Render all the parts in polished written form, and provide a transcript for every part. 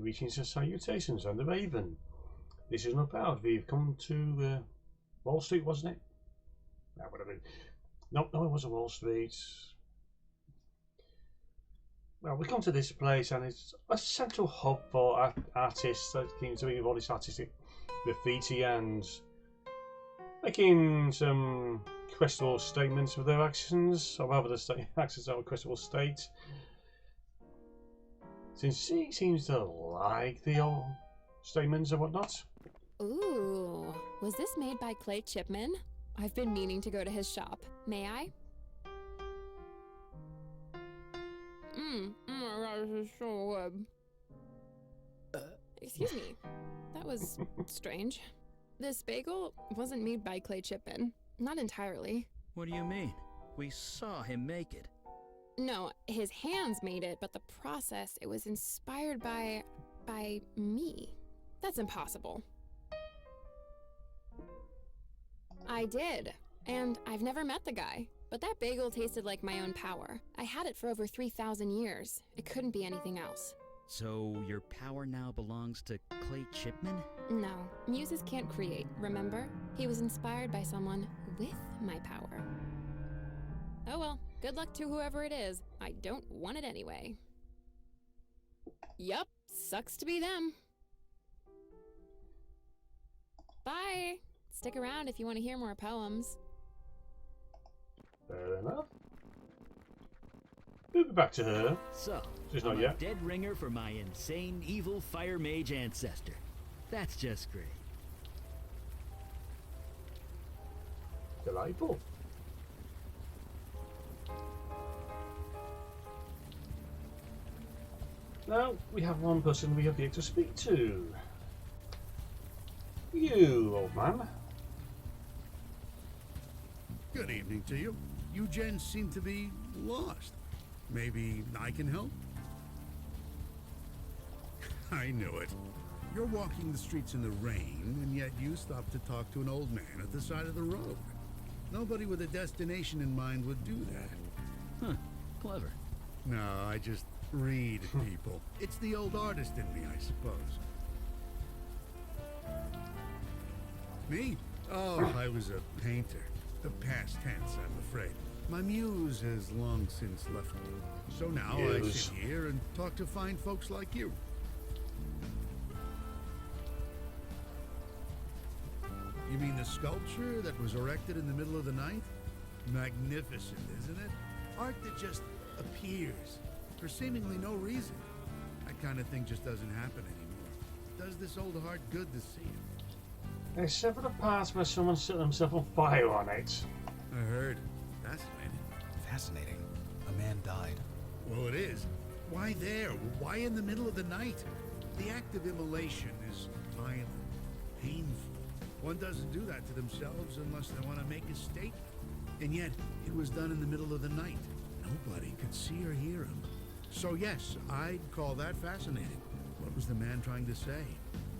Greetings and salutations, I'm the Raven. This is Unavowed. We've come to Wall Street, wasn't it? No, whatever. No, it wasn't Wall Street. Well, we come to this place and it's a central hub for artists that seem to be all this artistic graffiti and making some questionable statements with their actions, or rather the actions are questionable state. Since he seems to like the old statements and whatnot. Ooh, was this made by Clay Chipman? I've been meaning to go to his shop. May I? Oh my god, this is so good. Excuse me. That was strange. This bagel wasn't made by Clay Chipman. Not entirely. What do you mean? We saw him make it. No, his hands made it, but the process, it was inspired by me. That's impossible. I did, and I've never met the guy, but that bagel tasted like my own power. I had it for over 3,000 years. It couldn't be anything else. So your power now belongs to Clay Chipman? No, muses can't create, remember? He was inspired by someone with my power. Oh well, good luck to whoever it is. I don't want it anyway. Yup, sucks to be them. Bye! Stick around if you want to hear more poems. Fair enough. We'll be back to her. So, She's I'm not a yet. dead ringer for my insane evil fire mage ancestor. That's just great. Delightful. Now we have one person we have yet to speak to. You, old man. Good evening to you. You gents seem to be lost. Maybe I can help? I knew it. You're walking the streets in the rain, and yet you stopped to talk to an old man at the side of the road. Nobody with a destination in mind would do that. Huh, clever. No, I just read people. It's the old artist in me, I suppose. Me? Oh, I was a painter. The past tense, I'm afraid. My muse has long since left me. So now I sit here and talk to fine folks like you. You mean the sculpture that was erected in the middle of the night? Magnificent, isn't it? Art that just appears for seemingly no reason. That kind of thing just doesn't happen anymore. Does this old heart good to see it. Except for the parts where someone set themselves on fire on it. I heard. Fascinating. Fascinating. A man died. Well, it is. Why there? Why in the middle of the night? The act of immolation is violent, painful. One doesn't do that to themselves unless they want to make a statement. And yet, it was done in the middle of the night. Nobody could see or hear him. So yes, I'd call that fascinating. What was the man trying to say?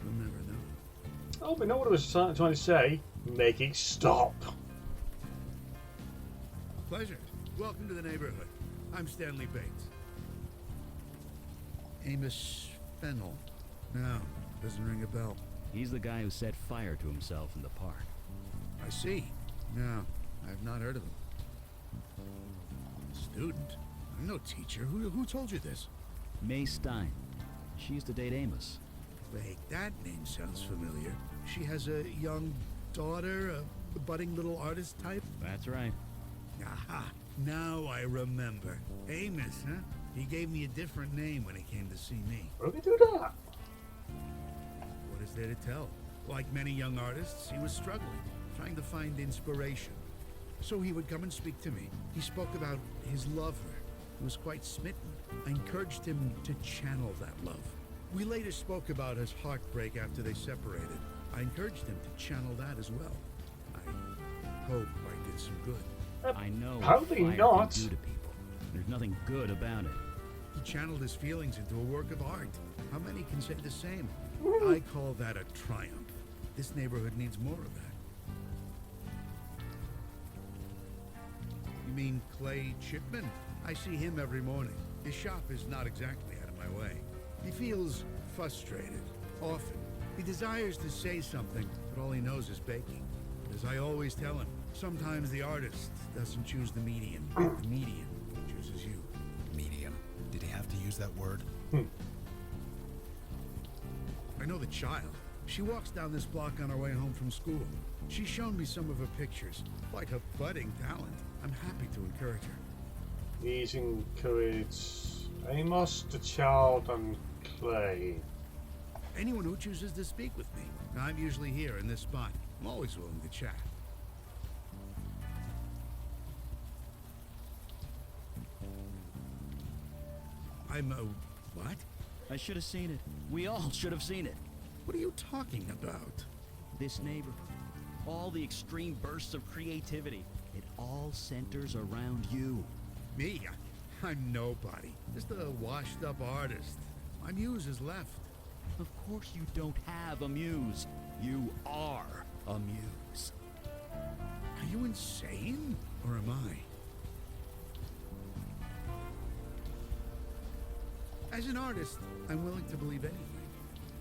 We'll never know. Oh, we know what I was trying to say. Make it stop. Pleasure. Welcome to the neighborhood. I'm Stanley Bates. Amos Fennel. No, doesn't ring a bell. He's the guy who set fire to himself in the park. I see. No, I've not heard of him. Student? I'm no teacher. Who told you this? May Stein. She used to date Amos. Wait, that name sounds familiar. She has a young daughter, a budding little artist type? That's right. Aha, now I remember. Amos, huh? He gave me a different name when he came to see me. Why do we do that? What is there to tell? Like many young artists, he was struggling, trying to find inspiration. So he would come and speak to me. He spoke about his lover, who was quite smitten. I encouraged him to channel that love. We later spoke about his heartbreak after they separated. I encouraged him to channel that as well. I hope I did some good. I know Probably what fire not. can do to people. There's nothing good about it. He channeled his feelings into a work of art. How many can say the same? I call that a triumph. This neighborhood needs more of that. You mean Clay Chipman? I see him every morning. His shop is not exactly out of my way. He feels frustrated, often. He desires to say something, but all he knows is baking. As I always tell him, sometimes the artist doesn't choose the medium. The medium chooses you. Medium. Did he have to use that word? I know the child. She walks down this block on her way home from school. She's shown me some of her pictures. Quite a budding talent. I'm happy to encourage her. Please encourage Amos, the child, and Clay. Anyone who chooses to speak with me. I'm usually here in this spot. I'm always willing to chat. I'm a... what? I should have seen it. We all should have seen it. What are you talking about? This neighborhood, all the extreme bursts of creativity, it all centers around you. Me? I'm nobody. Just a washed-up artist. My muse has left. Of course you don't have a muse. You are a muse. Are you insane? Or am I? As an artist, I'm willing to believe anything.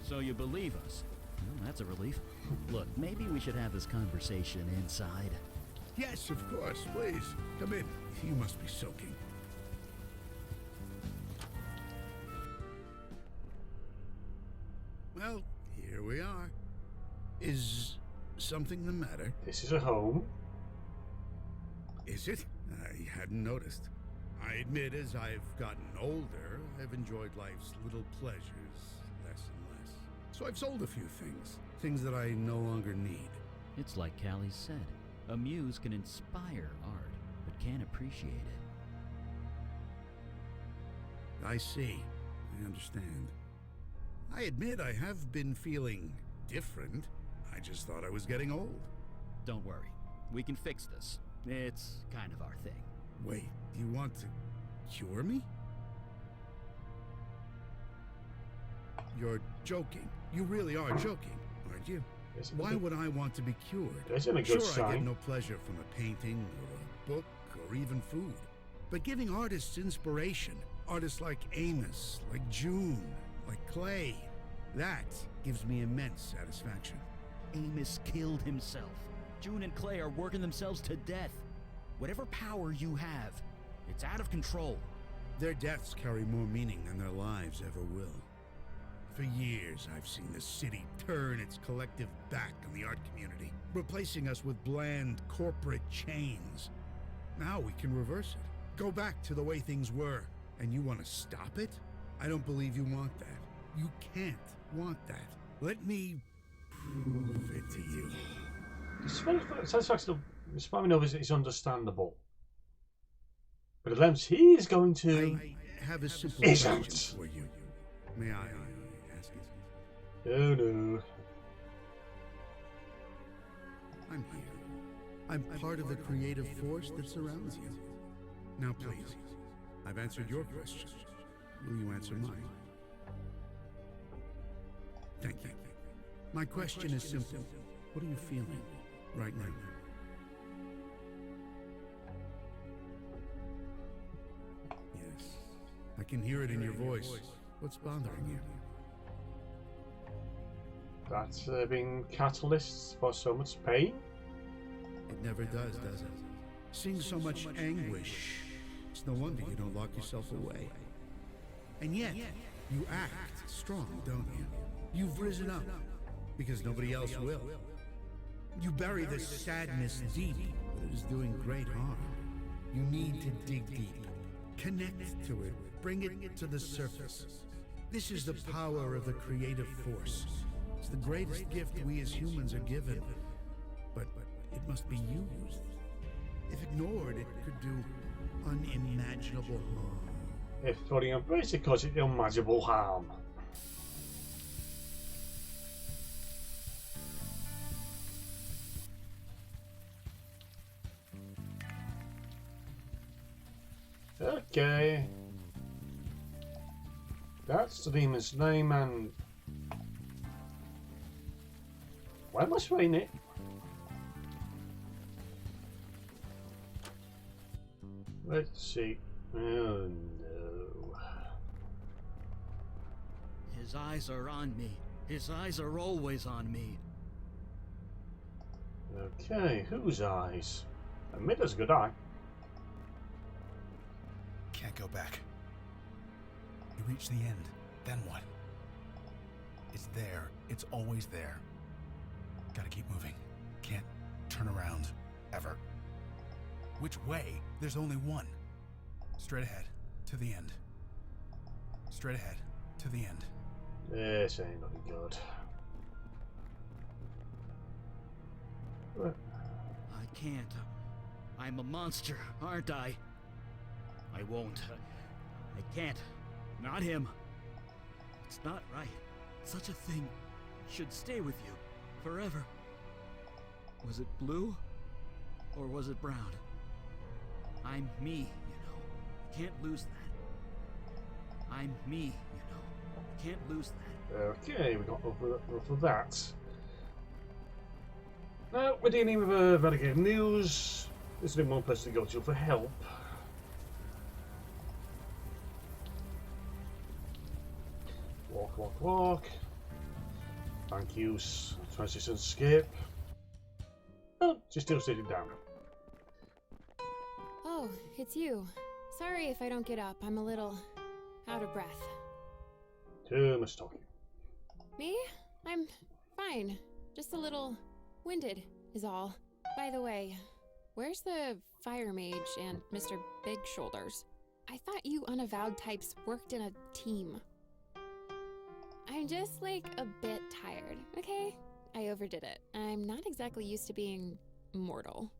So you believe us? Well, that's a relief. Look, maybe we should have this conversation inside. Yes, of course. Please, come in. You must be soaking. Well, here we are. Is something the matter? This is a home. Is it? I hadn't noticed. I admit, as I've gotten older, I've enjoyed life's little pleasures less and less. So I've sold a few things. Things that I no longer need. It's like Callie said. A muse can inspire art, but can't appreciate it. I see. I understand. I admit I have been feeling different. I just thought I was getting old. Don't worry. We can fix this. It's kind of our thing. Wait, you want to cure me? You're joking. You really are joking, aren't you? Why would I want to be cured? Isn't a good Sure, I sign. get no pleasure from a painting or a book or even food. But giving artists inspiration, artists like Amos, like June, like Clay, that gives me immense satisfaction. Amos killed himself. June and Clay are working themselves to death. Whatever power you have, it's out of control. Their deaths carry more meaning than their lives ever will. For years, I've seen the city turn its collective back on the art community, replacing us with bland corporate chains. Now we can reverse it. Go back to the way things were. And you want to stop it? I don't believe you want that. You can't want that. Let me prove it to you. Satisfaction of spamming over is understandable. But the lens he is going to I have a simple isn't. question for you. May I ask it? Oh no. I'm here. I'm part of the creative force that surrounds you. Now please, I've answered your question. Will you answer mine? Thank you. My question is simple. What are you feeling right now? Yes, I can hear it in your voice. What's bothering you? That's been catalysts for so much pain. It never does it? Seeing so much anguish, it's no wonder you don't lock yourself away. And yet, you act strong, don't you? You've risen up, because nobody else will. You bury this sadness deep, but it is doing great harm. You need to dig deep, connect to it, bring it to the surface. This is the power of the creative force. It's the greatest gift we as humans are given, but it must be used. If ignored, it could do unimaginable harm. If fully embraced, it causes unimaginable harm. Okay. That's the demon's name, and why am I spraying it? Let's see. Oh no. His eyes are on me. His eyes are always on me. Okay, whose eyes? Midda's a good eye. Can't go back. You reach the end. Then what? It's there. It's always there. Gotta keep moving. Can't turn around. Ever. Which way? There's only one. Straight ahead. To the end. Straight ahead. To the end. This ain't looking good. I can't. I'm a monster, aren't I? I won't. I can't. Not him. It's not right. Such a thing should stay with you forever. Was it blue? Or was it brown? I'm me, you know. I can't lose that. I'm me, you know. I can't lose that. Okay, we got over that. Now, we're dealing with Renegade News. This is one place to go to for help. Walk, walk, walk. Thank you. Transition skip. Oh, she's still sitting down. Oh, it's you. Sorry if I don't get up. I'm a little out of breath. Too much talking. Me? I'm fine. Just a little winded is all. By the way, where's the fire mage and Mr. Big Shoulders? I thought you Unavowed types worked in a team. I'm just like a bit tired, okay? I overdid it. I'm not exactly used to being mortal.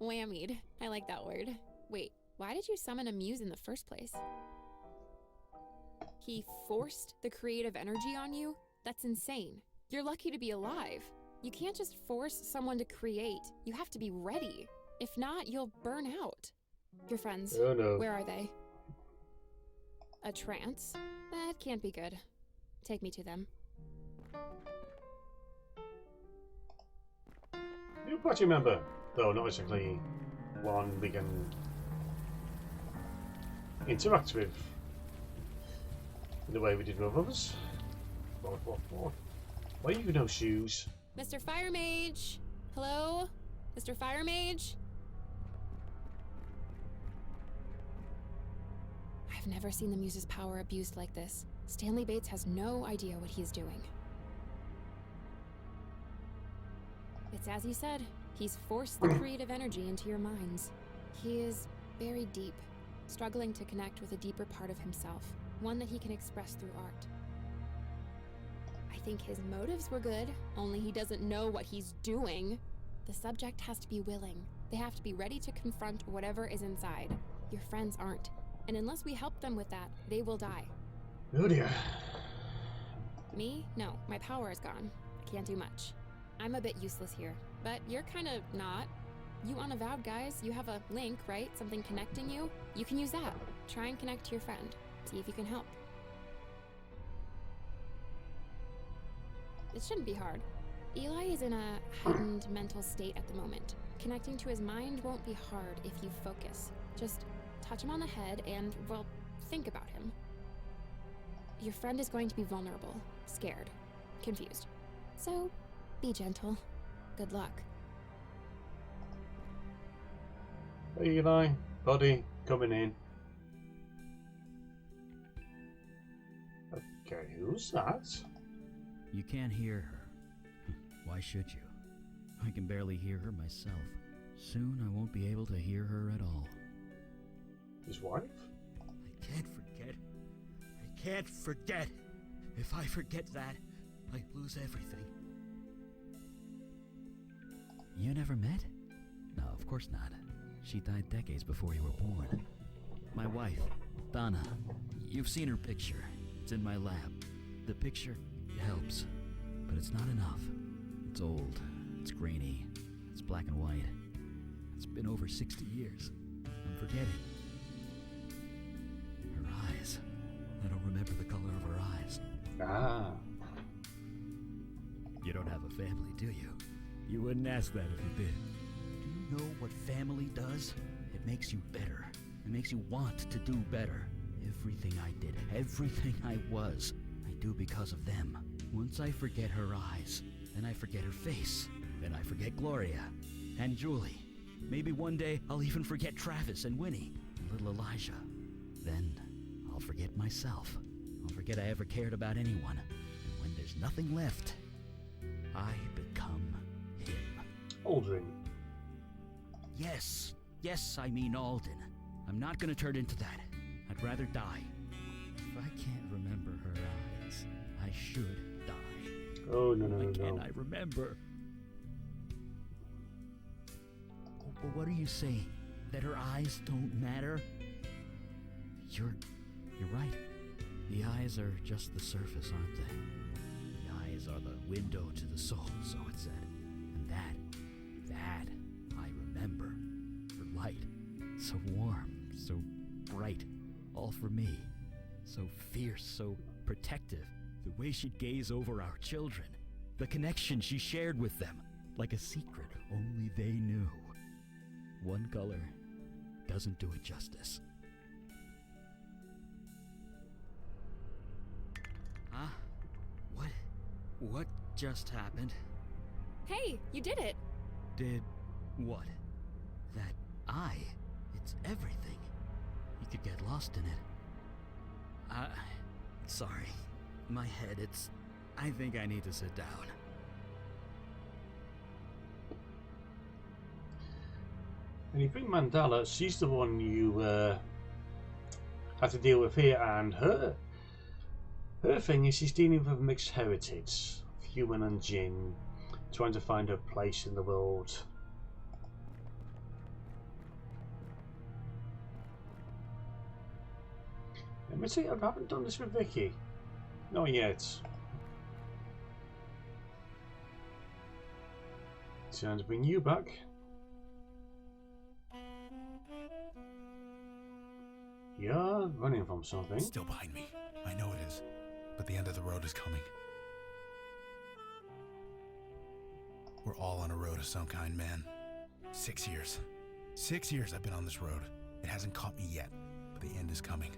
Whammied. I like that word. Wait, why did you summon a muse in the first place? He forced the creative energy on you? That's insane. You're lucky to be alive. You can't just force someone to create. You have to be ready. If not, you'll burn out. Your friends, Oh no. where are they? A trance? That can't be good. Take me to them. New party member, though not exactly one we can interact with in the way we did with others. Walk, walk, walk. Why you no shoes? Mr. Fire Mage! Hello? Mr. Fire Mage? I've never seen the Muse's power abused like this. Stanley Bates has no idea what he's doing. It's as he said. He's forced the creative energy into your minds. He is buried deep, struggling to connect with a deeper part of himself, one that he can express through art. I think his motives were good, only he doesn't know what he's doing. The subject has to be willing. They have to be ready to confront whatever is inside. Your friends aren't. And unless we help them with that, they will die. Oh dear. Me? No, my power is gone. Can't do much. I'm a bit useless here, but you're kinda not. You Unavowed guys, you have a link, right? Something connecting you? You can use that. Try and connect to your friend. See if you can help. It shouldn't be hard. Eli is in a heightened mental state at the moment. Connecting to his mind won't be hard if you focus. Just touch him on the head and, well, think about him. Your friend is going to be vulnerable, scared, confused. So, be gentle. Good luck. Hey Eli, buddy, coming in. Okay, who's that? You can't hear her. Why should you? I can barely hear her myself. Soon I won't be able to hear her at all. His wife? I can't forget. I can't forget. If I forget that, I lose everything. You never met? No, of course not. She died decades before you were born. My wife, Donna. You've seen her picture. It's in my lab. The picture helps, but it's not enough. It's old. It's grainy. It's black and white. It's been over 60 years. I'm forgetting. Her eyes. I don't remember the color of her eyes. Ah. You don't have a family, do you? You wouldn't ask that if you did. Do you know what family does? It makes you better. It makes you want to do better. Everything I did, everything I was, I do because of them. Once I forget her eyes, then I forget her face, then I forget Gloria and Julie. Maybe one day I'll even forget Travis and Winnie and little Elijah. Then I'll forget myself. I'll forget I ever cared about anyone. And when there's nothing left, I become him. Aldrin. Yes, I mean Alden. I'm not gonna turn into that. I'd rather die. If I can't remember her eyes, I should die. Oh, no. Why can't I remember? But what are you saying? That her eyes don't matter? You're right. The eyes are just the surface, aren't they? The eyes are the window to the soul, so it said. And that I remember. Her light, so warm, so bright, all for me. So fierce, so protective. The way she'd gaze over our children. The connection she shared with them. Like a secret only they knew. One color doesn't do it justice. Huh? What just happened? Hey, you did it. Did what? That eye. It's everything. You could get lost in it. Sorry. My head, I think I need to sit down. And you think Mandela, she's the one you had to deal with here, and her thing is she's dealing with a mixed heritage, human and Jinn, trying to find her place in the world. Admittedly, I haven't done this with Vicky. Not yet. Time to bring you back. You're running from something. It's still behind me. I know it is. But the end of the road is coming. We're all on a road of some kind, man. 6 years. 6 years I've been on this road. It hasn't caught me yet. But the end is coming.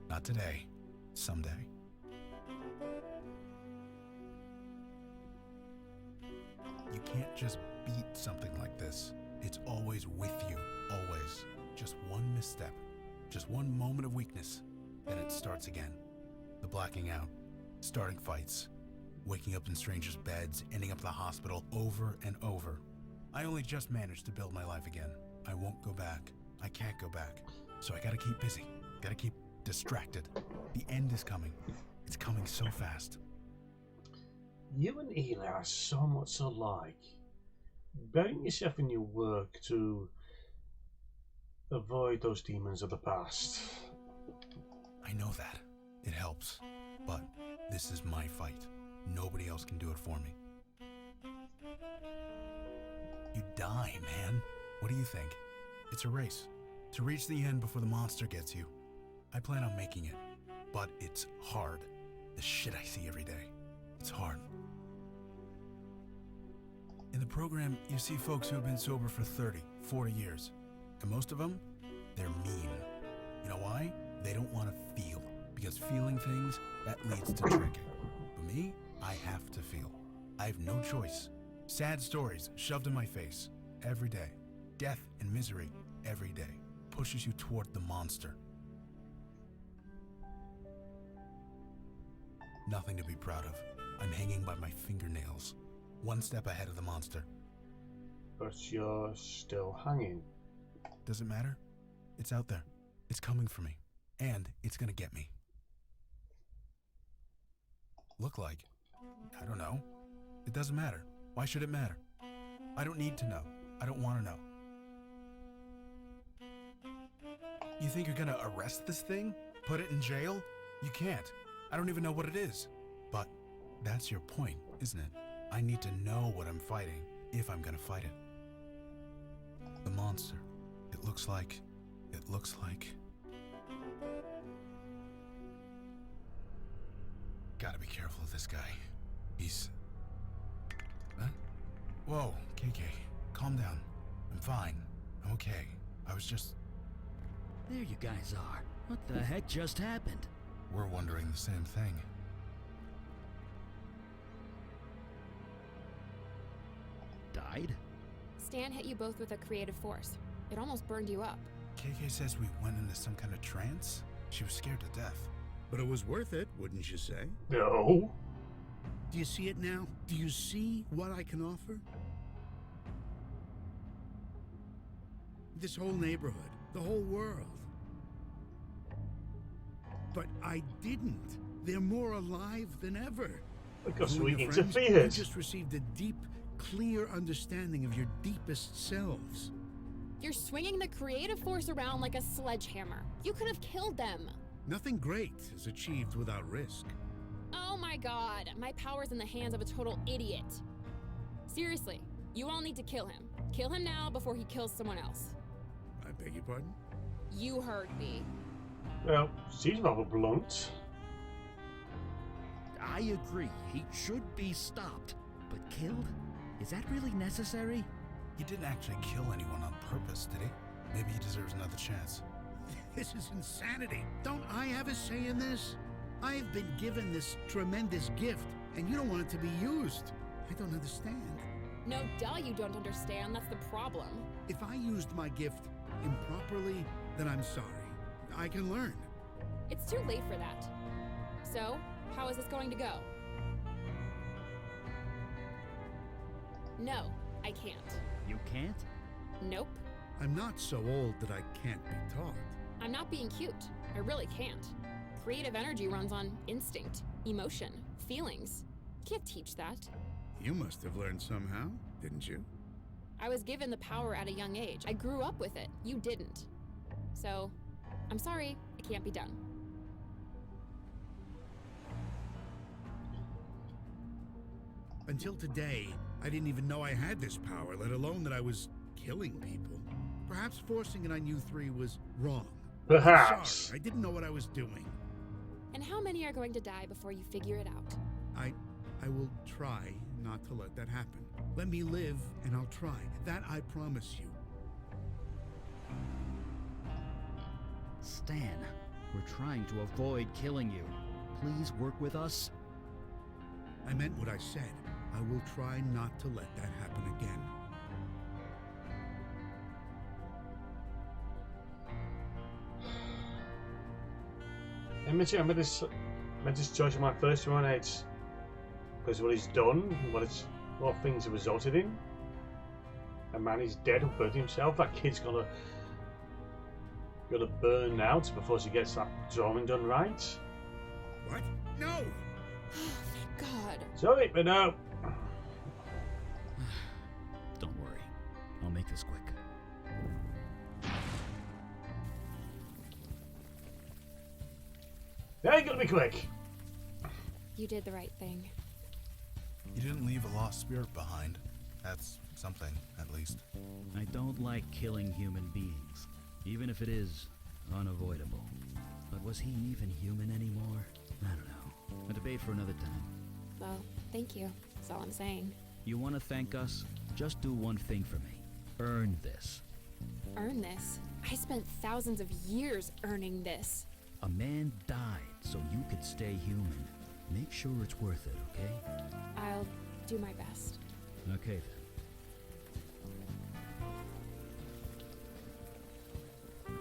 Not today. Someday. You can't just beat something like this. It's always with you. Always. Just one misstep. Just one moment of weakness. Then it starts again. The blacking out. Starting fights. Waking up in strangers' beds. Ending up in the hospital over and over. I only just managed to build my life again. I won't go back. I can't go back. So I gotta keep busy. Gotta keep distracted. The end is coming. It's coming so fast. You and Eli are so much alike. Burying yourself in your work to avoid those demons of the past. I know that. It helps. But this is my fight. Nobody else can do it for me. You die, man. What do you think? It's a race. To reach the end before the monster gets you. I plan on making it. But it's hard. The shit I see every day. It's hard. In the program, you see folks who have been sober for 30, 40 years. And most of them, they're mean. You know why? They don't want to feel. Because feeling things, that leads to drinking. But me, I have to feel. I have no choice. Sad stories shoved in my face. Every day. Death and misery. Every day. Pushes you toward the monster. Nothing to be proud of. I'm hanging by my fingernails. One step ahead of the monster. But you're still hanging. Does it matter? It's out there. It's coming for me. And it's gonna get me. Look like? I don't know. It doesn't matter. Why should it matter? I don't need to know. I don't want to know. You think you're gonna arrest this thing? Put it in jail? You can't. I don't even know what it is. But that's your point, isn't it? I need to know what I'm fighting if I'm gonna fight it. The monster. It looks like... Gotta be careful of this guy. He's... Huh? Whoa, KK. Calm down. I'm fine. I'm okay. I was just... There you guys are. What the heck just happened? We're wondering the same thing. Died? Stan hit you both with a creative force. It almost burned you up. KK says we went into some kind of trance. She was scared to death. But it was worth it, wouldn't you say? No. Do you see it now? Do you see what I can offer? This whole neighborhood, the whole world. But I didn't. They're more alive than ever. Because You we and your friends, interfered. You just received a deep, clear understanding of your deepest selves. You're swinging the creative force around like a sledgehammer. You could have killed them. Nothing great is achieved without risk. Oh my god, my power's in the hands of a total idiot. Seriously, you all need to kill him. Kill him now before he kills someone else. I beg your pardon? You heard me. Well, she's rather blunt. I agree. He should be stopped. But killed? Is that really necessary? He didn't actually kill anyone on purpose, did he? Maybe he deserves another chance. This is insanity. Don't I have a say in this? I've been given this tremendous gift, and you don't want it to be used. I don't understand. No, duh, you don't understand. That's the problem. If I used my gift improperly, then I'm sorry. I can learn. It's too late for that. So, how is this going to go? No, I can't. You can't? Nope. I'm not so old that I can't be taught. I'm not being cute. I really can't. Creative energy runs on instinct, emotion, feelings. Can't teach that. You must have learned somehow, didn't you? I was given the power at a young age. I grew up with it. You didn't. So, I'm sorry, it can't be done. Until today, I didn't even know I had this power, let alone that I was killing people. Perhaps forcing it on you three was wrong. Perhaps. Sorry, I didn't know what I was doing. And how many are going to die before you figure it out? I will try not to let that happen. Let me live, and I'll try. That I promise you. Stan, we're trying to avoid killing you. Please work with us. I meant what I said. I will try not to let that happen again. I made this choice of my first one. It's because what he's done, what things have resulted in. A man is dead who hurt himself. That kid's gonna burn out before she gets that drawing done right. What? No! Thank God. Sorry, but no. Don't worry. I'll make this quick. It ain't gonna be quick. You did the right thing. You didn't leave a lost spirit behind. That's something, at least. I don't like killing human beings, even if it is unavoidable. But was he even human anymore? I don't know. A debate for another time. Well, thank you. That's all I'm saying. You want to thank us? Just do one thing for me. Earn this. Earn this? I spent thousands of years earning this. A man died so you could stay human. Make sure it's worth it, okay? I'll do my best. Okay then.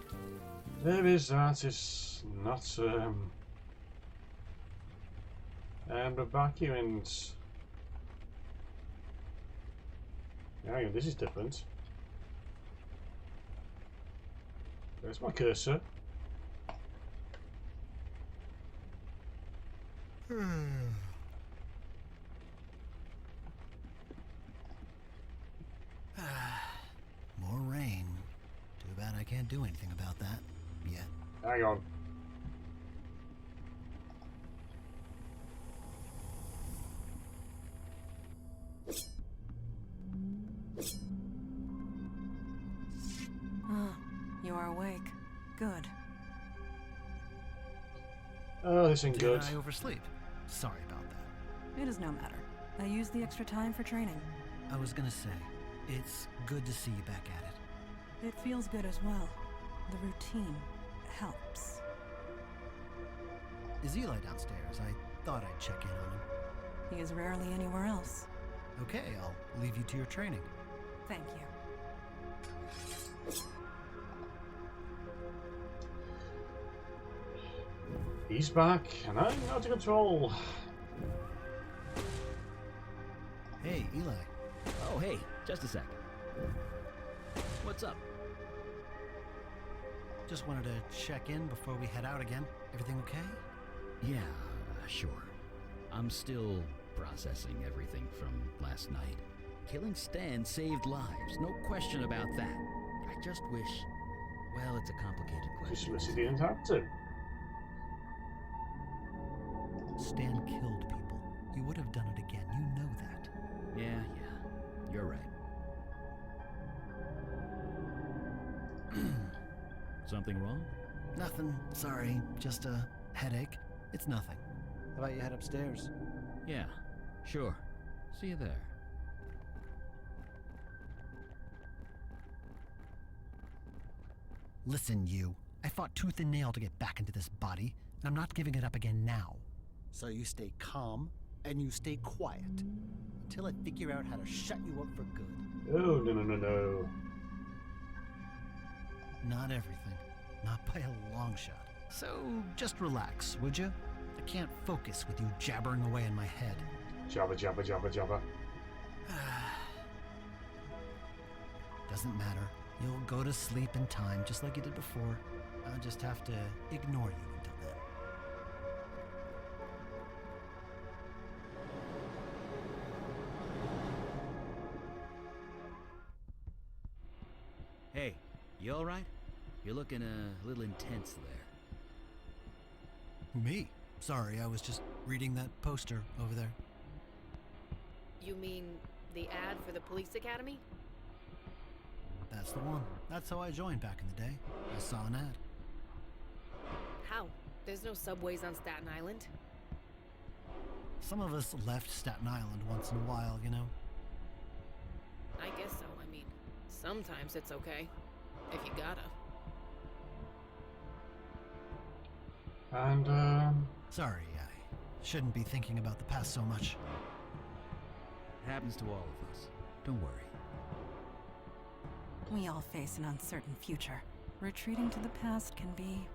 There is that. It's not. And we're back here, and yeah, this is different. There's my cursor. More rain. Too bad I can't do anything about that yet. Hang on. Ah, you are awake. Good. Oh, this ain't good. Did I oversleep? Sorry about that. It is no matter. I used the extra time for training. I was gonna say, it's good to see you back at it. It feels good as well. The routine helps. Is Eli downstairs? I thought I'd check in on him. He is rarely anywhere else. Okay, I'll leave you to your training. Thank you. He's back, and I'm out of control. Hey, Eli. Oh, hey, just a sec. What's up? Just wanted to check in before we head out again. Everything okay? Yeah, sure. I'm still processing everything from last night. Killing Stan saved lives, no question about that. I just wish... Well, it's a complicated Just question. wish he didn't have to. Stan killed people. He would have done it again. You know that. Yeah, you're right. Something wrong? Nothing. Sorry. Just a headache. It's nothing. How about you head upstairs? Yeah, sure. See you there. Listen, you. I fought tooth and nail to get back into this body, and I'm not giving it up again now. So you stay calm, and you stay quiet. Until I figure out how to shut you up for good. Oh, no. Not everything. Not by a long shot. So just relax, would you? I can't focus with you jabbering away in my head. Jabba. Doesn't matter. You'll go to sleep in time, just like you did before. I'll just have to ignore you until then. Hey, you alright? You're looking a little intense there. Me? Sorry, I was just reading that poster over there. You mean the ad for the police academy? That's the one. That's how I joined back in the day. I saw an ad. How? There's no subways on Staten Island. Some of us left Staten Island once in a while, you know? I guess so. I mean, sometimes it's okay. If you gotta. And, Sorry, I shouldn't be thinking about the past so much. It happens to all of us. Don't worry. We all face an uncertain future. Retreating to the past can be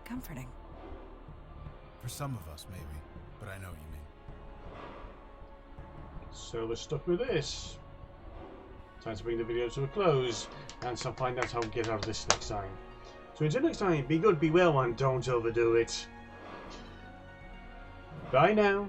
comforting. For some of us, maybe. But I know what you mean. so we're stuck with this. Time to bring the video to a close, and so find out how to get out of this next time. So until next time, be good, be well, and don't overdo it. Bye now.